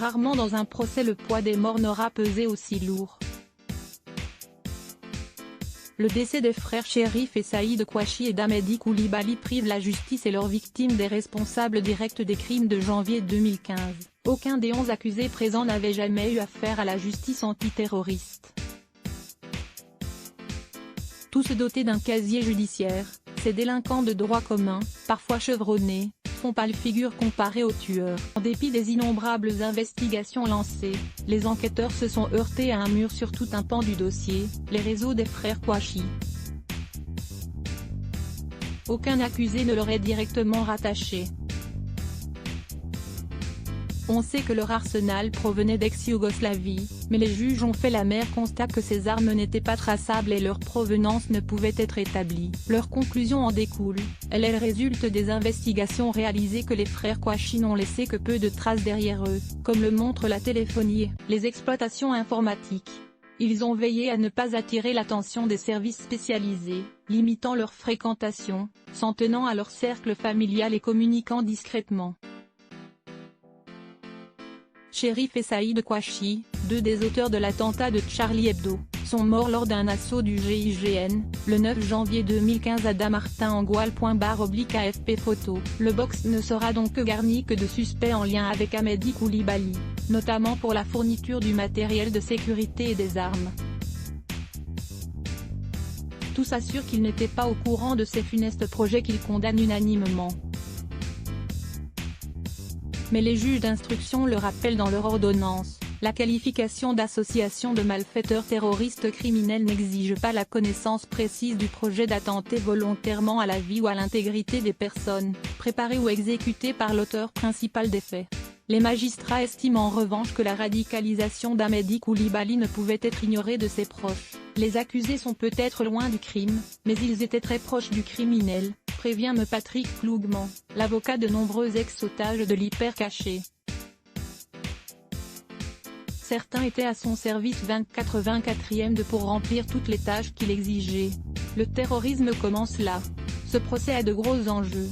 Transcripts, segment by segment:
Rarement dans un procès le poids des morts n'aura pesé aussi lourd. Le décès des frères Cherif et Saïd Kouachi et d'Amedy Coulibaly prive la justice et leurs victimes des responsables directs des crimes de janvier 2015. Aucun des 11 accusés présents n'avait jamais eu affaire à la justice antiterroriste. Tous dotés d'un casier judiciaire, ces délinquants de droit commun, parfois chevronnés, font pâle figure comparés aux tueurs. En dépit des innombrables investigations lancées, les enquêteurs se sont heurtés à un mur sur tout un pan du dossier, les réseaux des frères Kouachi. Aucun accusé ne leur est directement rattaché. On sait que leur arsenal provenait d'ex-Yougoslavie, mais les juges ont fait l'amer constat que ces armes n'étaient pas traçables et leur provenance ne pouvait être établie. Leur conclusion en découle, elle résulte des investigations réalisées que les frères Kouachi n'ont laissé que peu de traces derrière eux, comme le montre la téléphonie et les exploitations informatiques. Ils ont veillé à ne pas attirer l'attention des services spécialisés, limitant leur fréquentation, s'en tenant à leur cercle familial et communiquant discrètement. Cherif et Saïd Kouachi, deux des auteurs de l'attentat de Charlie Hebdo, sont morts lors d'un assaut du GIGN, le 9 janvier 2015 à Damartin-Angoal.AFP photo. Le box ne sera donc garni que de suspects en lien avec Amedy Coulibaly, notamment pour la fourniture du matériel de sécurité et des armes. Tous assurent qu'ils n'étaient pas au courant de ces funestes projets qu'ils condamnent unanimement. Mais les juges d'instruction le rappellent dans leur ordonnance, la qualification d'association de malfaiteurs terroristes criminels n'exige pas la connaissance précise du projet d'attenter volontairement à la vie ou à l'intégrité des personnes, préparé ou exécuté par l'auteur principal des faits. Les magistrats estiment en revanche que la radicalisation d'Amedy Coulibaly ne pouvait être ignorée de ses proches. Les accusés sont peut-être loin du crime, mais ils étaient très proches du criminel, prévient me Patrick Plougman, l'avocat de nombreux ex-otages de l'hypercaché. Certains étaient à son service 24/24 pour remplir toutes les tâches qu'il exigeait. Le terrorisme commence là. Ce procès a de gros enjeux.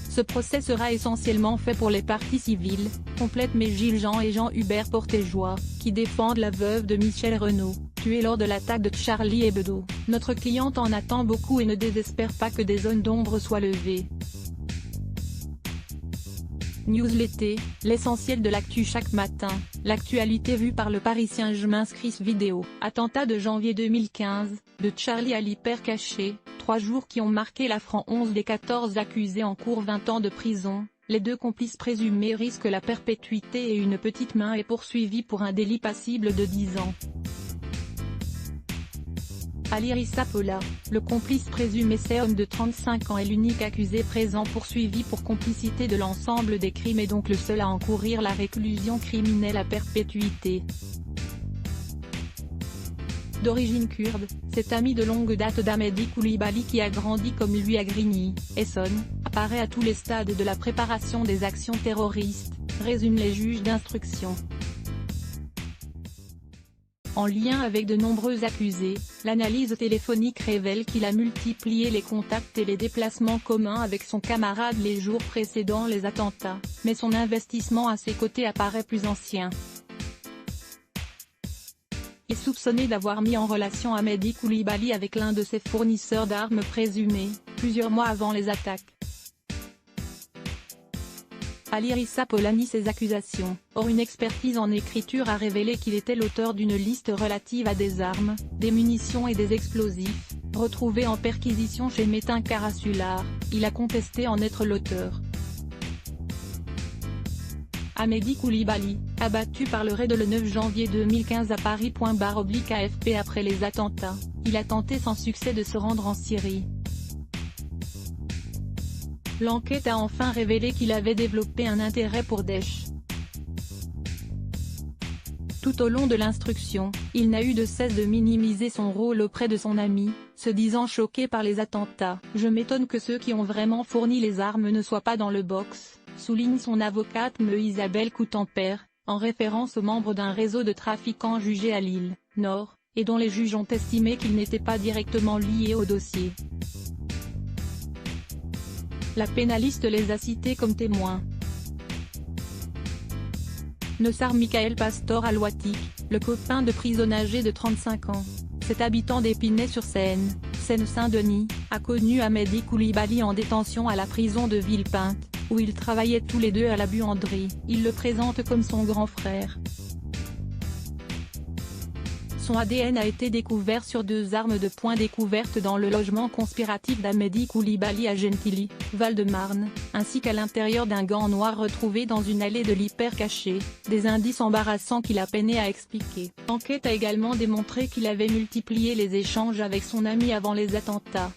Ce procès sera essentiellement fait pour les parties civiles, complètent Gilles Jean et Jean-Hubert Portejoie, qui défendent la veuve de Michel Renaud, tuée lors de l'attaque de Charlie Hebdo. Notre cliente en attend beaucoup et ne désespère pas que des zones d'ombre soient levées. News l'été, l'essentiel de l'actu chaque matin, l'actualité vue par le Parisien. Je m'inscris vidéo. Attentat de janvier 2015, de Charlie à l'hypercaché, 3 jours qui ont marqué la France. 11 des 14 accusés encourent 20 ans de prison, les 2 complices présumés risquent la perpétuité et une petite main est poursuivie pour un délit passible de 10 ans. Ali Rissa Pola, le complice présumé c'est homme de 35 ans est l'unique accusé présent poursuivi pour complicité de l'ensemble des crimes et donc le seul à encourir la réclusion criminelle à perpétuité. D'origine kurde, cet ami de longue date d'Amedy Coulibaly qui a grandi comme lui à Grigny, Essonne, apparaît à tous les stades de la préparation des actions terroristes, résument les juges d'instruction. En lien avec de nombreux accusés, l'analyse téléphonique révèle qu'il a multiplié les contacts et les déplacements communs avec son camarade les jours précédant les attentats, mais son investissement à ses côtés apparaît plus ancien. Il est soupçonné d'avoir mis en relation Amedy Coulibaly avec l'un de ses fournisseurs d'armes présumés, plusieurs mois avant les attaques. Ali Rissa Pola nie ces accusations. Or une expertise en écriture a révélé qu'il était l'auteur d'une liste relative à des armes, des munitions et des explosifs, retrouvés en perquisition chez Metin Karasular. Il a contesté en être l'auteur. Amedy Coulibaly, abattu par le raid le 9 janvier 2015 à Paris.AFP après les attentats, il a tenté sans succès de se rendre en Syrie. L'enquête a enfin révélé qu'il avait développé un intérêt pour Daesh. Tout au long de l'instruction, il n'a eu de cesse de minimiser son rôle auprès de son ami, se disant choqué par les attentats. « Je m'étonne que ceux qui ont vraiment fourni les armes ne soient pas dans le box », souligne son avocate me Isabelle Coutempère, en référence aux membres d'un réseau de trafiquants jugés à Lille, Nord, et dont les juges ont estimé qu'ils n'étaient pas directement liés au dossier. La pénaliste les a cités comme témoins. Nossar Michael Pastor Alwatik, le copain de prison âgé de 35 ans. Cet habitant d'Épinay-sur-Seine, Seine-Saint-Denis, a connu Hamedi Koulibaly en détention à la prison de Villepinte, où ils travaillaient tous les deux à la buanderie. Il le présente comme son grand frère. Son ADN a été découvert sur 2 armes de poing découvertes dans le logement conspiratif d'Hamedi Koulibaly à Gentilly, Val-de-Marne, ainsi qu'à l'intérieur d'un gant noir retrouvé dans une allée de l'hyper caché, des indices embarrassants qu'il a peiné à expliquer. L'enquête a également démontré qu'il avait multiplié les échanges avec son ami avant les attentats.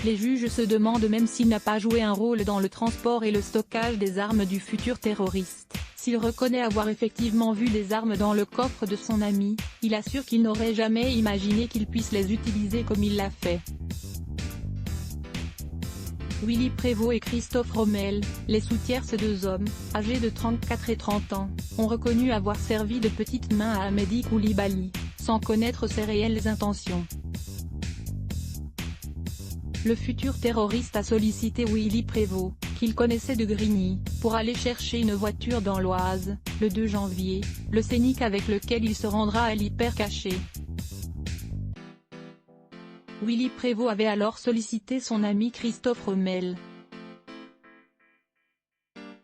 Les juges se demandent même s'il n'a pas joué un rôle dans le transport et le stockage des armes du futur terroriste. S'il reconnaît avoir effectivement vu des armes dans le coffre de son ami, il assure qu'il n'aurait jamais imaginé qu'il puisse les utiliser comme il l'a fait. Willy Prévost et Christophe Rommel, les sous-tierces 2 hommes, âgés de 34 et 30 ans, ont reconnu avoir servi de petite main à Hamedi Koulibaly, sans connaître ses réelles intentions. Le futur terroriste a sollicité Willy Prévost, qu'il connaissait de Grigny, pour aller chercher une voiture dans l'Oise, le 2 janvier, le Scénic avec lequel il se rendra à l'hyper caché. Willy Prévost avait alors sollicité son ami Christophe Rommel.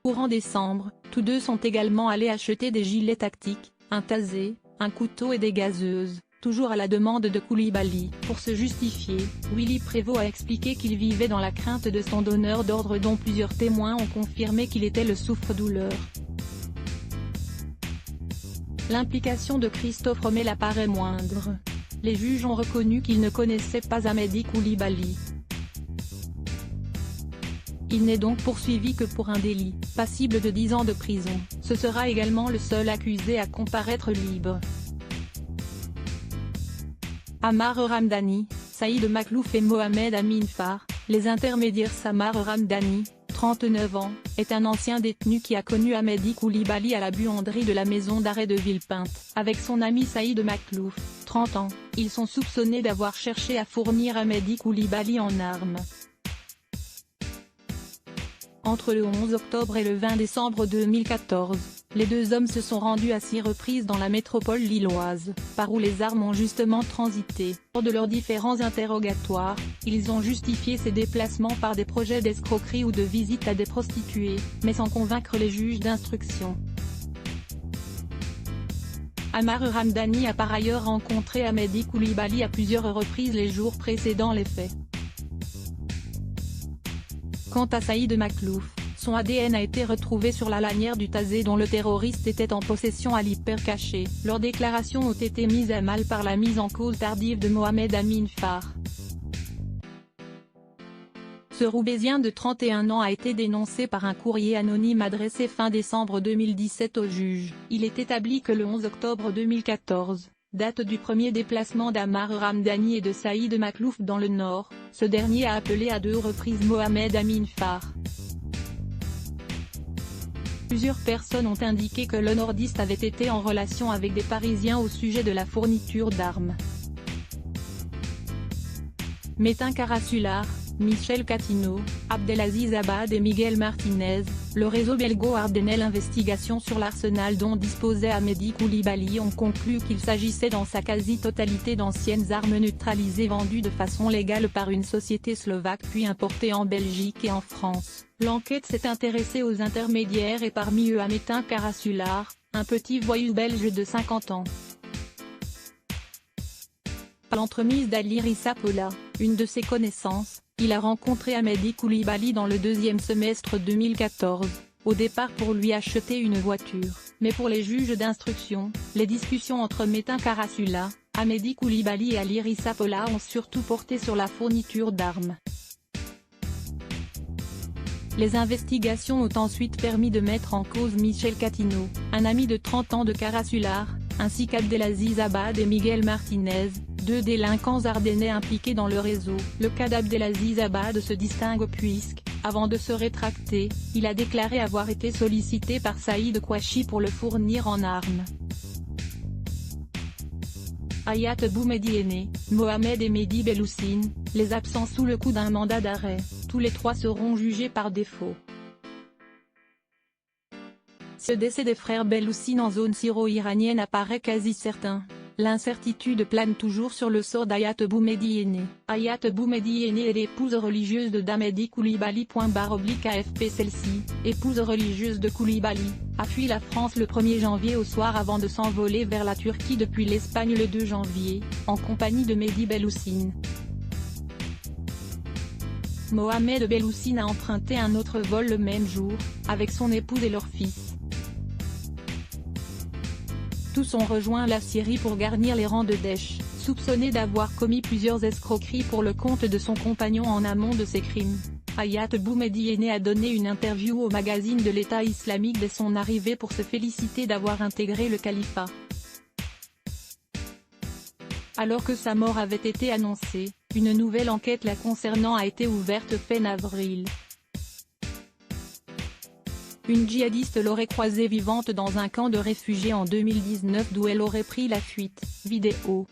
Courant décembre, tous deux sont également allés acheter des gilets tactiques, un tasé, un couteau et des gazeuses. Toujours à la demande de Koulibaly. Pour se justifier, Willy Prévost a expliqué qu'il vivait dans la crainte de son donneur d'ordre dont plusieurs témoins ont confirmé qu'il était le souffre-douleur. L'implication de Christophe Rommel apparaît moindre. Les juges ont reconnu qu'il ne connaissait pas Hamedi Koulibaly. Il n'est donc poursuivi que pour un délit, passible de 10 ans de prison. Ce sera également le seul accusé à comparaître libre. Ammar Ramdani, Saïd Maklouf et Mohamed Amin Farr, les intermédiaires. Ammar Ramdani, 39 ans, est un ancien détenu qui a connu Hamedi Koulibaly à la buanderie de la maison d'arrêt de Villepinte. Avec son ami Saïd Maklouf, 30 ans, ils sont soupçonnés d'avoir cherché à fournir Hamedi Koulibaly en armes. Entre le 11 octobre et le 20 décembre 2014, les 2 hommes se sont rendus à 6 reprises dans la métropole lilloise, par où les armes ont justement transité. Lors de leurs différents interrogatoires, ils ont justifié ces déplacements par des projets d'escroquerie ou de visite à des prostituées, mais sans convaincre les juges d'instruction. Ammar Ramdani a par ailleurs rencontré Hamedi Koulibaly à plusieurs reprises les jours précédant les faits. Quant à Saïd Maklouf, son ADN a été retrouvé sur la lanière du tasé dont le terroriste était en possession à l'hyper caché. Leurs déclarations ont été mises à mal par la mise en cause tardive de Mohamed Amin Farr. Ce Roubaisien de 31 ans a été dénoncé par un courrier anonyme adressé fin décembre 2017 au juge. Il est établi que le 11 octobre 2014, date du premier déplacement d'Ammar Ramdani et de Saïd Maklouf dans le Nord, ce dernier a appelé à 2 reprises Mohamed Amin Farr. Plusieurs personnes ont indiqué que le nordiste avait été en relation avec des Parisiens au sujet de la fourniture d'armes. Metin Karasular, Michel Catino, Abdelaziz Abad et Miguel Martinez, le réseau belgo-ardennais Investigation sur l'arsenal dont disposait Hamedi Koulibaly ont conclu qu'il s'agissait dans sa quasi-totalité d'anciennes armes neutralisées vendues de façon légale par une société slovaque puis importées en Belgique et en France. L'enquête s'est intéressée aux intermédiaires et parmi eux à Metin Karasular, un petit voyou belge de 50 ans. Par l'entremise d'Ali Rissapola, une de ses connaissances, il a rencontré Hamedi Koulibaly dans le 2e semestre 2014, au départ pour lui acheter une voiture. Mais pour les juges d'instruction, les discussions entre Metin Karasular, Hamedi Koulibaly et Ali Rissapola ont surtout porté sur la fourniture d'armes. Les investigations ont ensuite permis de mettre en cause Michel Catino, un ami de 30 ans de Karasular, ainsi qu'Abdelaziz Abad et Miguel Martinez, 2 délinquants ardennais impliqués dans le réseau. Le cas d'Abdelaziz Abad se distingue puisque, avant de se rétracter, il a déclaré avoir été sollicité par Saïd Kouachi pour le fournir en armes. Hayat Boumediene, Mohamed et Mehdi Belloussine, les absents sous le coup d'un mandat d'arrêt, tous les 3 seront jugés par défaut. Ce décès des frères Beloussine en zone syro-iranienne apparaît quasi certain. L'incertitude plane toujours sur le sort d'Hayat Boumehdi Henné. Hayat Boumehdi Henné est l'épouse religieuse de Mehdi Coulibaly. AFP Celle-ci, épouse religieuse de Coulibaly, a fui la France le 1er janvier au soir avant de s'envoler vers la Turquie depuis l'Espagne le 2 janvier, en compagnie de Mehdi Beloussine. Mohamed Beloussine a emprunté un autre vol le même jour, avec son épouse et leur fils. Tous ont rejoint la Syrie pour garnir les rangs de Daesh, soupçonné d'avoir commis plusieurs escroqueries pour le compte de son compagnon en amont de ses crimes. Hayat Boumehdi Henné a donné une interview au magazine de l'État islamique dès son arrivée pour se féliciter d'avoir intégré le califat. Alors que sa mort avait été annoncée, une nouvelle enquête la concernant a été ouverte fin avril. Une djihadiste l'aurait croisée vivante dans un camp de réfugiés en 2019 d'où elle aurait pris la fuite. Vidéo.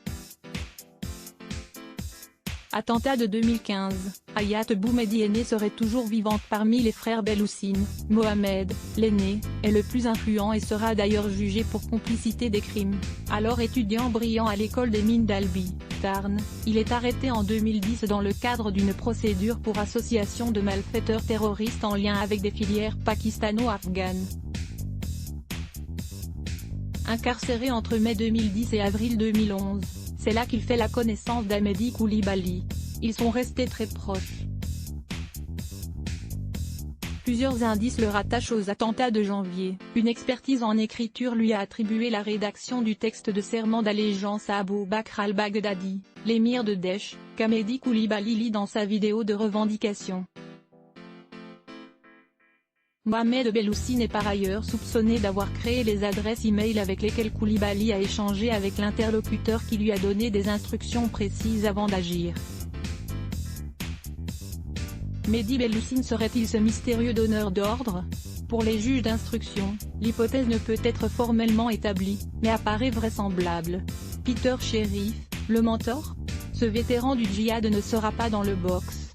Attentat de 2015, Hayat Boumehdi Henné serait toujours vivante parmi les frères Beloussine. Mohamed, l'aîné, est le plus influent et sera d'ailleurs jugé pour complicité des crimes. Alors étudiant brillant à l'école des mines d'Albi, Tarn, il est arrêté en 2010 dans le cadre d'une procédure pour association de malfaiteurs terroristes en lien avec des filières pakistano-afghanes. Incarcéré entre mai 2010 et avril 2011. C'est là qu'il fait la connaissance d'Mehdi Coulibaly. Ils sont restés très proches. Plusieurs indices le rattachent aux attentats de janvier. Une expertise en écriture lui a attribué la rédaction du texte de serment d'allégeance à Abou Bakr al-Baghdadi, l'émir de Daesh, qu'Mehdi Coulibaly lit dans sa vidéo de revendication. Mohamed Beloussine est par ailleurs soupçonné d'avoir créé les adresses e-mail avec lesquelles Coulibaly a échangé avec l'interlocuteur qui lui a donné des instructions précises avant d'agir. Mehdi Beloussine serait-il ce mystérieux donneur d'ordre? Pour les juges d'instruction, l'hypothèse ne peut être formellement établie, mais apparaît vraisemblable. Peter Sherif, le mentor? Ce vétéran du djihad ne sera pas dans le box.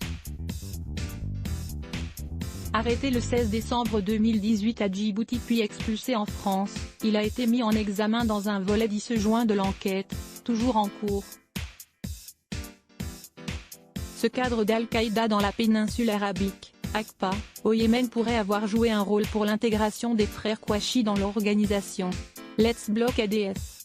Arrêté le 16 décembre 2018 à Djibouti puis expulsé en France, il a été mis en examen dans un volet 10 juin de l'enquête, toujours en cours. Ce cadre d'Al-Qaïda dans la péninsule arabique, Aqaba, au Yémen pourrait avoir joué un rôle pour l'intégration des frères Kouachi dans l'organisation. Let's Block ADS.